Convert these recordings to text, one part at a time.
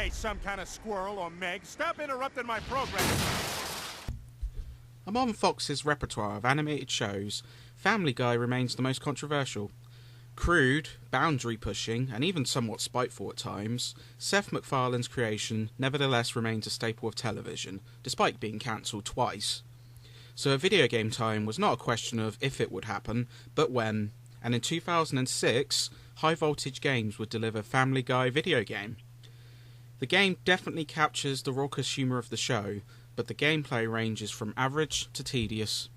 Hey, some kind of squirrel or Meg, stop interrupting my program. Among Fox's repertoire of animated shows, Family Guy remains the most controversial. Crude, boundary-pushing, and even somewhat spiteful at times, Seth MacFarlane's creation nevertheless remains a staple of television, despite being cancelled twice. So a video game time was not a question of if it would happen, but when, and in 2006, High Voltage Games would deliver Family Guy video game. The game definitely captures the raucous humour of the show, but the gameplay ranges from average to tedious.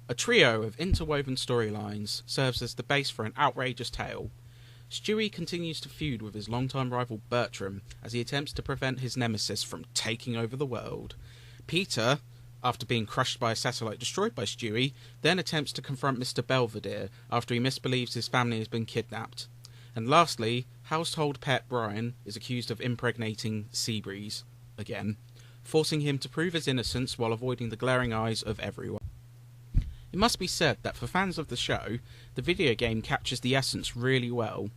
A trio of interwoven storylines serves as the base for an outrageous tale. Stewie continues to feud with his longtime rival Bertram as he attempts to prevent his nemesis from taking over the world. Peter, after being crushed by a satellite destroyed by Stewie, then attempts to confront Mr. Belvedere after he misbelieves his family has been kidnapped. And lastly, household pet Brian is accused of impregnating Seabreeze, again, forcing him to prove his innocence while avoiding the glaring eyes of everyone. It must be said that for fans of the show, the video game captures the essence really well.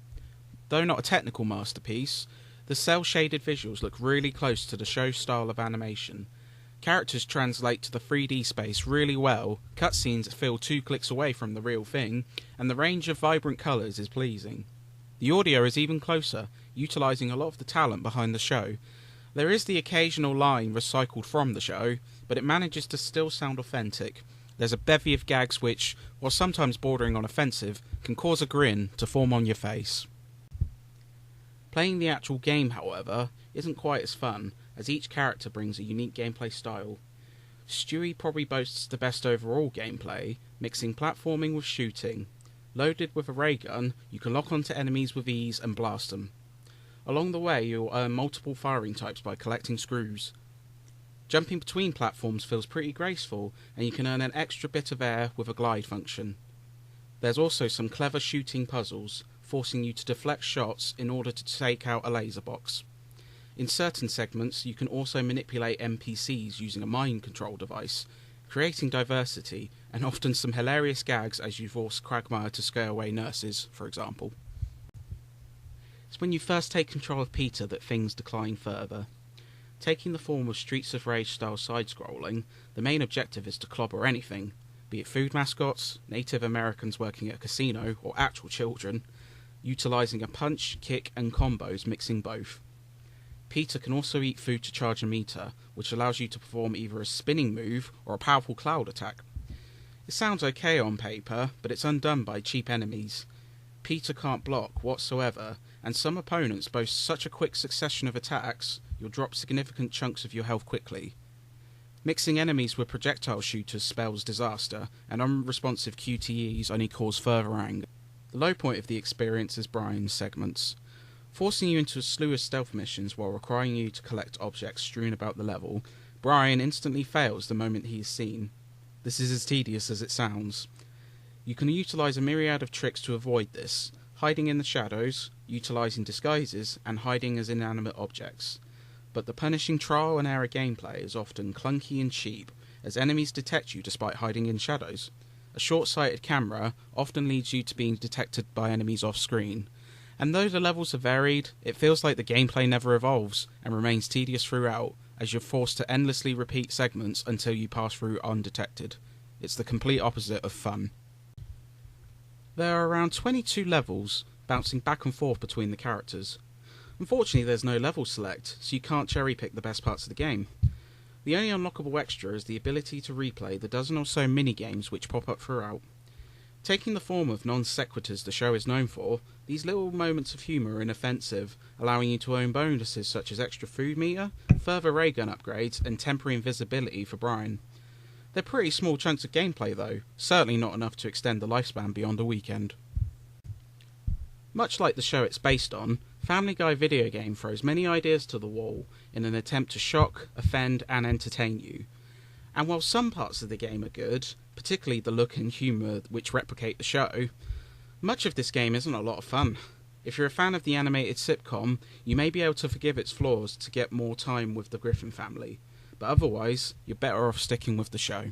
Though not a technical masterpiece, the cel-shaded visuals look really close to the show's style of animation. Characters translate to the 3D space really well, cutscenes feel 2 clicks away from the real thing, and the range of vibrant colours is pleasing. The audio is even closer, utilising a lot of the talent behind the show. There is the occasional line recycled from the show, but it manages to still sound authentic. There's a bevy of gags which, while sometimes bordering on offensive, can cause a grin to form on your face. Playing the actual game, however, isn't quite as fun, as each character brings a unique gameplay style. Stewie probably boasts the best overall gameplay, mixing platforming with shooting. Loaded with a ray gun, you can lock onto enemies with ease and blast them. Along the way, you'll earn multiple firing types by collecting screws. Jumping between platforms feels pretty graceful, and you can earn an extra bit of air with a glide function. There's also some clever shooting puzzles, forcing you to deflect shots in order to take out a laser box. In certain segments, you can also manipulate NPCs using a mind control device, creating diversity, and often some hilarious gags as you force Quagmire to scare away nurses, for example. It's when you first take control of Peter that things decline further. Taking the form of Streets of Rage style side-scrolling, the main objective is to clobber anything, be it food mascots, Native Americans working at a casino, or actual children, utilising a punch, kick and combos mixing both. Peter can also eat food to charge a meter, which allows you to perform either a spinning move or a powerful cloud attack. It sounds okay on paper, but it's undone by cheap enemies. Peter can't block whatsoever, and some opponents boast such a quick succession of attacks, you'll drop significant chunks of your health quickly. Mixing enemies with projectile shooters spells disaster, and unresponsive QTEs only cause further anger. The low point of the experience is Brian's segments. Forcing you into a slew of stealth missions while requiring you to collect objects strewn about the level, Brian instantly fails the moment he is seen. This is as tedious as it sounds. You can utilise a myriad of tricks to avoid this, hiding in the shadows, utilising disguises, and hiding as inanimate objects. But the punishing trial and error gameplay is often clunky and cheap, as enemies detect you despite hiding in shadows. A short-sighted camera often leads you to being detected by enemies off-screen. And though the levels are varied, it feels like the gameplay never evolves, and remains tedious throughout, as you're forced to endlessly repeat segments until you pass through undetected. It's the complete opposite of fun. There are around 22 levels, bouncing back and forth between the characters. Unfortunately, there's no level select, so you can't cherry-pick the best parts of the game. The only unlockable extra is the ability to replay the dozen or so mini-games which pop up throughout. Taking the form of non-sequiturs the show is known for, these little moments of humour are inoffensive, allowing you to own bonuses such as extra food meter, further ray gun upgrades, and temporary invisibility for Brian. They're pretty small chunks of gameplay though, certainly not enough to extend the lifespan beyond a weekend. Much like the show it's based on, Family Guy video game throws many ideas to the wall in an attempt to shock, offend, and entertain you. And while some parts of the game are good, particularly the look and humour which replicate the show, much of this game isn't a lot of fun. If you're a fan of the animated sitcom, you may be able to forgive its flaws to get more time with the Griffin family, but otherwise, you're better off sticking with the show.